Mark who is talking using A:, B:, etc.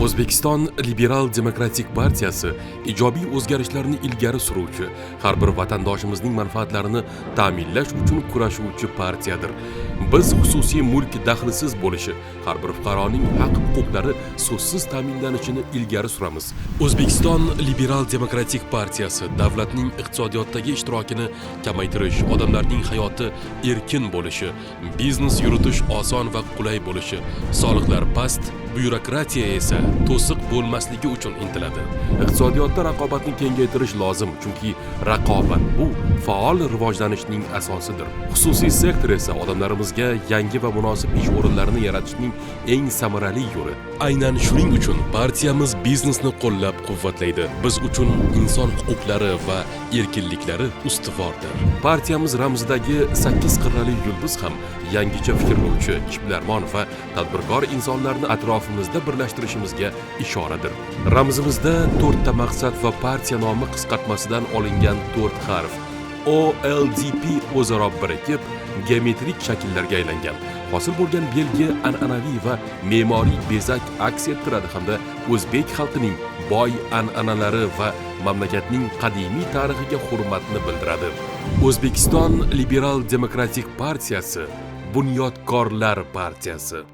A: O'zbekiston Liberal Demokratik partiyasi ijobiy o'zgarishlarni ilgari suruvchi, har bir vatandoshimizning manfaatlarini ta'minlash uchun kurashuvchi partiyadir. Biz xususiy mulk daxlisiz bo'lishi, har bir fuqaroning haq-huquqlari so'zsiz ta'minlanishini ilgari suramiz. O'zbekiston Liberal Demokratik partiyasi davlatning iqtisodiyotdagi ishtirokini kamaytirish, odamlarning hayoti erkin bo'lishi, biznes yuritish oson va qulay bo'lishi, soliqlar past, byurokratiya esa to'siq bo'lmasligi uchun intiladi. Iqtisodiyotda raqobatni kengaytirish lozim, chunki raqobat bu faol rivojlanishning asosidir. Xususiy sektor esa odamlarimizga yangi va munosib ish o'rinlarini yaratishning eng samarali yo'li. Aynan shuning uchun partiyamiz biznesni qo'llab-quvvatlaydi. Biz uchun inson huquqlari va erkinliklari ustuvordir. Partiyamiz ramzidagi 8 qirrali yulduz ham yangicha fikrlovchi, ishbilarmon va tadbirkor insonlarni atrofimizda birlashtirishimizga ishoradir. Ramzimizda 4 ta maqsad va partiya nomi qisqartmasidan olingan 4 harf OLDP o'zaro birikib, geometrik shakllarga aylangan. Hosil bo'lgan belgi an'anaviy va me'moriy bezak aks ettiradi hamda o'zbek xalqining boy an'analari va mamlakatning qadimiy tarixiga hurmatni bildiradi. O'zbekiston Liberal Demokratik partiyasi bunyodkorlar partiyasi.